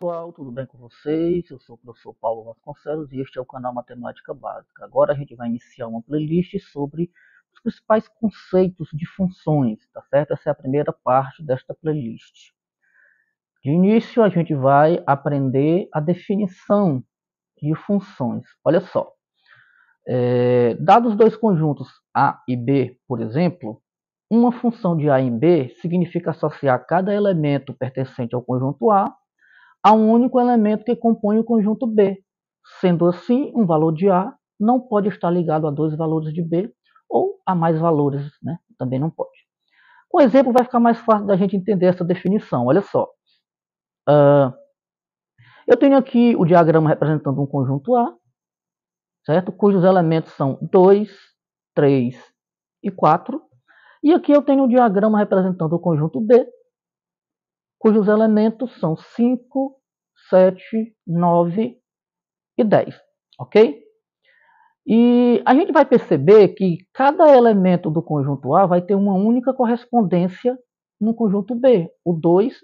Pessoal, tudo bem com vocês? Eu sou o professor Paulo Vasconcelos e este é o canal Matemática Básica. Agora a gente vai iniciar uma playlist sobre os principais conceitos de funções, tá certo? Essa é a primeira parte desta playlist. De início, a gente vai aprender a definição de funções. Olha só, dados dois conjuntos A e B, por exemplo, uma função de A em B significa associar cada elemento pertencente ao conjunto A um único elemento que compõe o conjunto B. Sendo assim, um valor de A não pode estar ligado a dois valores de B ou a mais valores, né? Também não pode. Com o exemplo vai ficar mais fácil da gente entender essa definição. Olha só. Eu tenho aqui o diagrama representando um conjunto A, certo? Cujos elementos são 2, 3 e 4. E aqui eu tenho o diagrama representando o conjunto B, cujos elementos são 5, 7, 9 e 10, ok? E a gente vai perceber que cada elemento do conjunto A vai ter uma única correspondência no conjunto B. O 2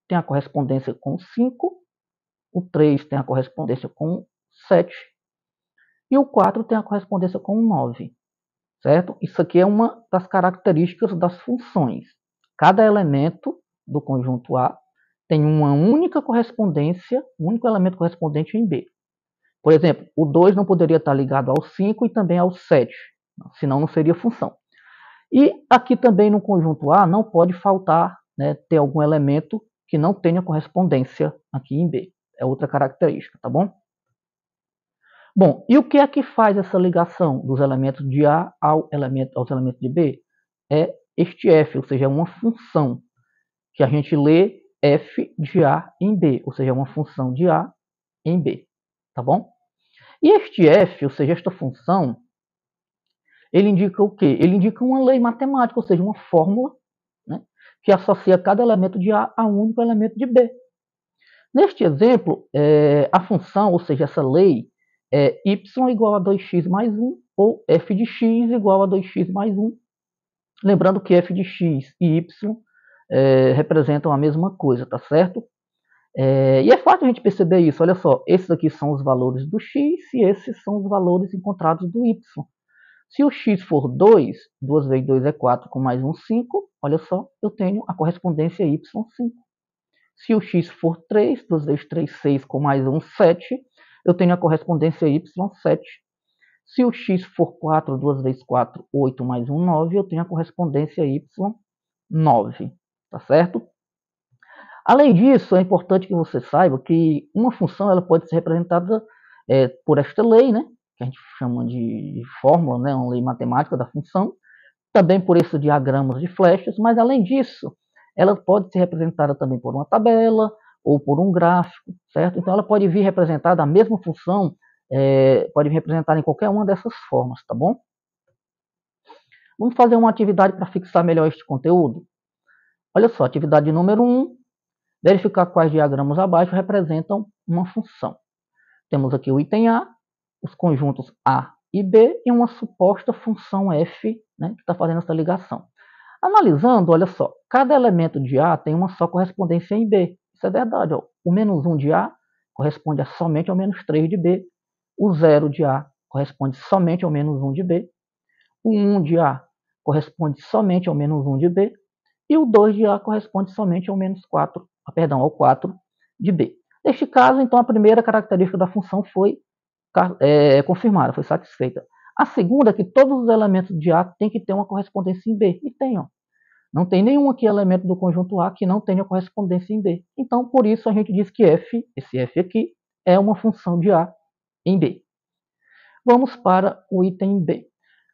tem a correspondência com 5, o 3 tem a correspondência com 7 e o 4 tem a correspondência com 9, certo? Isso aqui é uma das características das funções. Cada elemento do conjunto A tem uma única correspondência, um único elemento correspondente em B. Por exemplo, o 2 não poderia estar ligado ao 5 e também ao 7, senão não seria função. E aqui também no conjunto A não pode faltar, né, ter algum elemento que não tenha correspondência aqui em B. É outra característica, tá bom? Bom, e o que é que faz essa ligação dos elementos de A aos elementos de B? É este f, ou seja, é uma função que a gente lê f de A em B, ou seja, é uma função de A em B, tá bom? E este f, ou seja, esta função, ele indica o quê? Ele indica uma lei matemática, ou seja, uma fórmula, né, que associa cada elemento de A a um único elemento de B. Neste exemplo, a função, ou seja, essa lei, é y igual a 2x mais 1, ou f de x igual a 2x mais 1. Lembrando que f de x e y representam a mesma coisa, tá certo? E é fácil a gente perceber isso. Olha só, esses aqui são os valores do x e esses são os valores encontrados do y. Se o x for 2, 2 vezes 2 é 4, com mais um 5, olha só, eu tenho a correspondência y5. Se o x for 3, 2 vezes 3, 6, com mais um 7, eu tenho a correspondência y7. Se o x for 4, 2 vezes 4, 8, mais um 9, eu tenho a correspondência y9, tá certo? Além disso, é importante que você saiba que uma função ela pode ser representada por esta lei, né, que a gente chama de fórmula, né, uma lei matemática da função, também por esses diagramas de flechas, mas além disso, ela pode ser representada também por uma tabela ou por um gráfico, certo? Então ela pode vir representada, a mesma função, pode vir representada em qualquer uma dessas formas, tá bom? Vamos fazer uma atividade para fixar melhor este conteúdo? Olha só, atividade número 1, verificar quais diagramas abaixo representam uma função. Temos aqui o item A, os conjuntos A e B e uma suposta função f, né, que está fazendo essa ligação. Analisando, olha só, cada elemento de A tem uma só correspondência em B. Isso é verdade. Ó. O menos 1 de A corresponde somente ao menos 3 de B. O 0 de A corresponde somente ao menos 1 de B. O 1 de A corresponde somente ao menos 1 de B. E o 2 de A corresponde somente ao menos 4, ao 4 de B. Neste caso, então, a primeira característica da função foi confirmada, foi satisfeita. A segunda é que todos os elementos de A têm que ter uma correspondência em B. E tem, ó. Não tem nenhum aqui elemento do conjunto A que não tenha correspondência em B. Então, por isso, a gente diz que f, esse f aqui, é uma função de A em B. Vamos para o item B.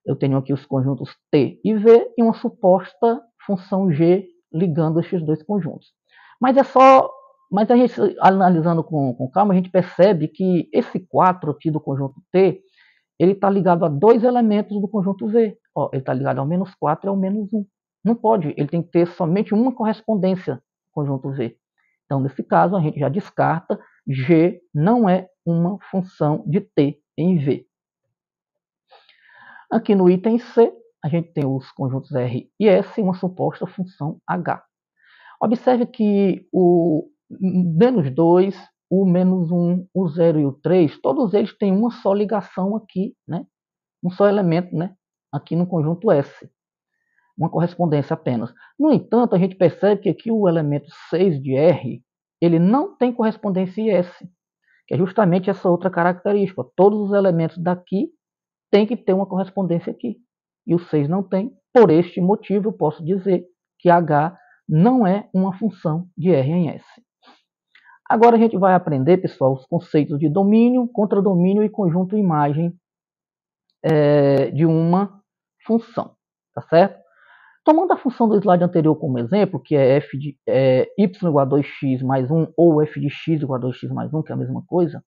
Eu tenho aqui os conjuntos T e V e uma suposta função G ligando esses dois conjuntos. Mas a gente, analisando com calma, a gente percebe que esse 4 aqui do conjunto T, ele está ligado a dois elementos do conjunto V. Ó, ele está ligado ao menos 4 e ao menos 1. Não pode, ele tem que ter somente uma correspondência com o conjunto V. Então, nesse caso, a gente já descarta, G não é uma função de T em V. Aqui no item C, a gente tem os conjuntos R e S e uma suposta função H. Observe que o menos 2 o menos 1, o 0 e o 3, todos eles têm uma só ligação aqui, né? Um só elemento, né? Aqui no conjunto S. Uma correspondência apenas. No entanto, a gente percebe que aqui o elemento 6 de R, ele não tem correspondência em S, que é justamente essa outra característica. Todos os elementos daqui têm que ter uma correspondência aqui. E o 6 não tem. Por este motivo, eu posso dizer que H não é uma função de R em S. Agora a gente vai aprender, pessoal, os conceitos de domínio, contradomínio e conjunto imagem de uma função, tá certo? Tomando a função do slide anterior como exemplo, que é f de y igual a 2x mais 1, ou f de x igual a 2x mais 1, que é a mesma coisa,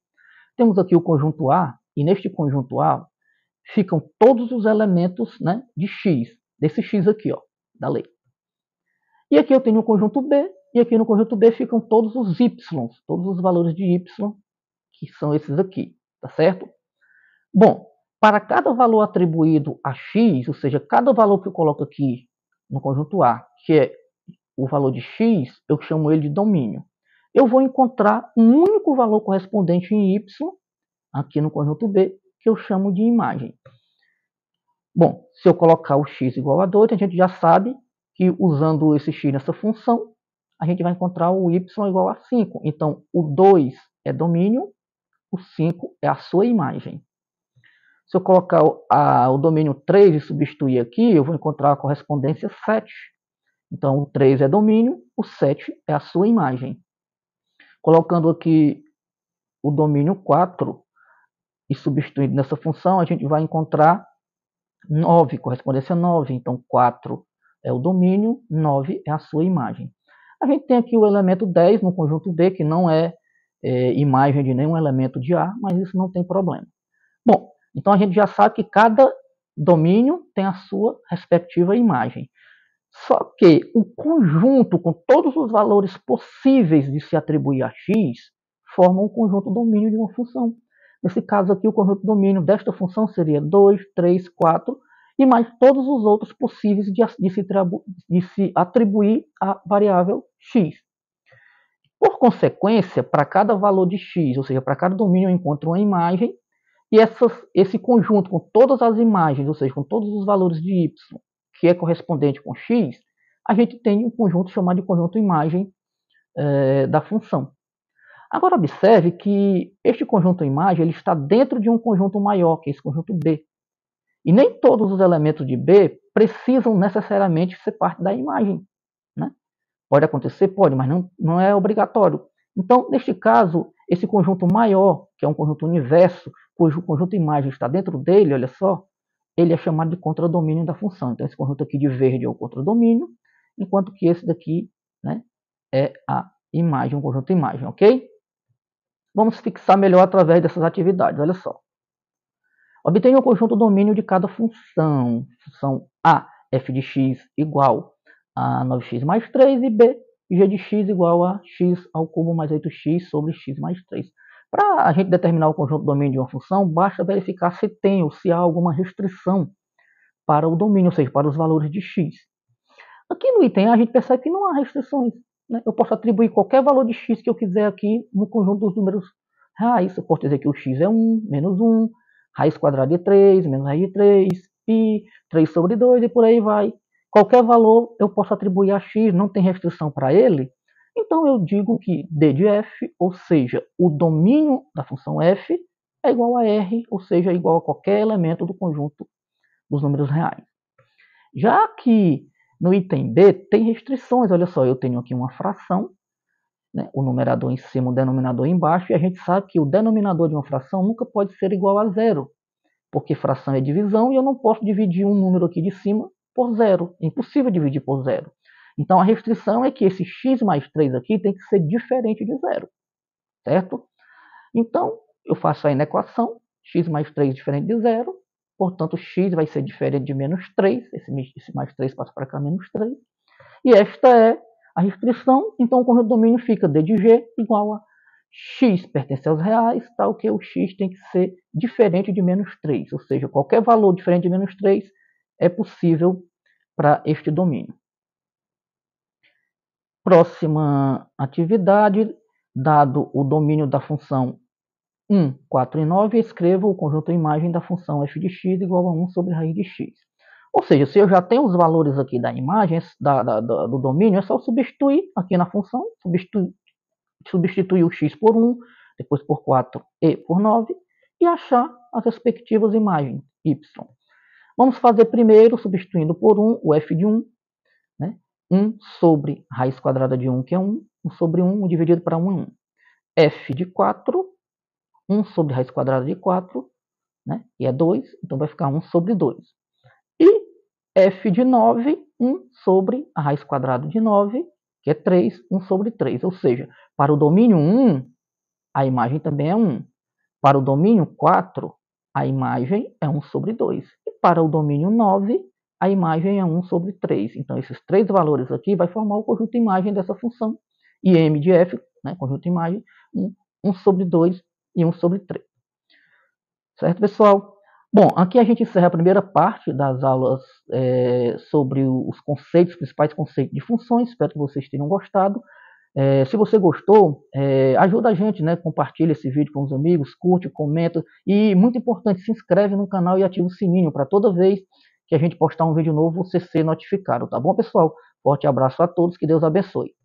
temos aqui o conjunto A, e neste conjunto A ficam todos os elementos, né, de x, desse x aqui, ó, da lei. E aqui eu tenho o conjunto B, e aqui no conjunto B ficam todos os y, todos os valores de y, que são esses aqui, tá certo? Bom, para cada valor atribuído a x, ou seja, cada valor que eu coloco aqui no conjunto A, que é o valor de x, eu chamo ele de domínio. Eu vou encontrar um único valor correspondente em y, aqui no conjunto B, que eu chamo de imagem. Bom, se eu colocar o x igual a 2, a gente já sabe que usando esse x nessa função, a gente vai encontrar o y igual a 5. Então, o 2 é domínio, o 5 é a sua imagem. Se eu colocar o domínio 3 e substituir aqui, eu vou encontrar a correspondência 7. Então, o 3 é domínio, o 7 é a sua imagem. Colocando aqui o domínio 4 e substituindo nessa função, a gente vai encontrar 9, correspondência 9. Então, 4 é o domínio, 9 é a sua imagem. A gente tem aqui o elemento 10 no conjunto B, que não é imagem de nenhum elemento de A, mas isso não tem problema. Bom, então a gente já sabe que cada domínio tem a sua respectiva imagem. Só que o conjunto com todos os valores possíveis de se atribuir a x forma um conjunto domínio de uma função. Nesse caso aqui, o conjunto domínio desta função seria 2, 3, 4 e mais todos os outros possíveis de se atribuir à variável x. Por consequência, para cada valor de x, ou seja, para cada domínio eu encontro uma imagem, e esse conjunto com todas as imagens, ou seja, com todos os valores de y, que é correspondente com x, a gente tem um conjunto chamado de conjunto imagem da função. Agora observe que este conjunto imagem ele está dentro de um conjunto maior, que é esse conjunto B. E nem todos os elementos de B precisam necessariamente ser parte da imagem, né? Pode acontecer? Pode, mas não é obrigatório. Então, neste caso, esse conjunto maior, que é um conjunto universo, cujo conjunto imagem está dentro dele, olha só, ele é chamado de contradomínio da função. Então, esse conjunto aqui de verde é o contradomínio, enquanto que esse daqui, né, é a imagem, um conjunto imagem, ok? Vamos fixar melhor através dessas atividades, olha só. Obtenha o conjunto domínio de cada função. Função A, f de x igual a 9x mais 3 e B, g de x igual a x ao cubo mais 8x sobre x mais 3. Para a gente determinar o conjunto domínio de uma função, basta verificar se tem ou se há alguma restrição para o domínio, ou seja, para os valores de x. Aqui no item A, a gente percebe que não há restrições, né? Eu posso atribuir qualquer valor de x que eu quiser aqui no conjunto dos números reais. Eu posso dizer que o x é 1, menos 1, raiz quadrada de 3, menos raiz de 3, π, 3 sobre 2 e por aí vai. Qualquer valor eu posso atribuir a x, não tem restrição para ele. Então eu digo que d de f, ou seja, o domínio da função f, é igual a r, ou seja, igual a qualquer elemento do conjunto dos números reais. Já que no item B tem restrições, olha só, eu tenho aqui uma fração, né, o numerador em cima, o denominador embaixo, e a gente sabe que o denominador de uma fração nunca pode ser igual a zero, porque fração é divisão e eu não posso dividir um número aqui de cima por zero, é impossível dividir por zero. Então a restrição é que esse x mais 3 aqui tem que ser diferente de zero, certo? Então eu faço aí na equação, x mais 3 diferente de zero, portanto x vai ser diferente de menos 3, esse mais 3 passa para cá, menos 3, e esta é a restrição, então o conjunto de domínio fica d de g igual a x pertence aos reais, tal que o x tem que ser diferente de menos 3, ou seja, qualquer valor diferente de menos 3 é possível para este domínio. Próxima atividade, dado o domínio da função 1, 4 e 9, escrevo o conjunto imagem da função f de x igual a 1 sobre raiz de x. Ou seja, se eu já tenho os valores aqui da imagem, do domínio, é só substituir aqui na função, substituir o x por 1, depois por 4 e por 9, e achar as respectivas imagens y. Vamos fazer primeiro, substituindo por 1, o f de 1, né? 1 sobre raiz quadrada de 1, que é 1, 1 sobre 1 dividido para 1 é 1. f de 4, 1 sobre raiz quadrada de 4, né? E é 2, então vai ficar 1 sobre 2. E f de 9, 1 sobre a raiz quadrada de 9, que é 3, 1 sobre 3. Ou seja, para o domínio 1, a imagem também é 1. Para o domínio 4, a imagem é 1 sobre 2. E para o domínio 9, a imagem é 1 sobre 3. Então, esses três valores aqui vai formar o conjunto imagem dessa função. E m de f, né, conjunto imagem, 1 sobre 2 e 1 sobre 3. Certo, pessoal? Bom, aqui a gente encerra a primeira parte das aulas sobre os conceitos, os principais conceitos de funções. Espero que vocês tenham gostado. Se você gostou, ajuda a gente, né? Compartilha esse vídeo com os amigos, curte, comenta. E, muito importante, se inscreve no canal e ativa o sininho para toda vez que a gente postar um vídeo novo, você ser notificado. Tá bom, pessoal? Forte abraço a todos, que Deus abençoe.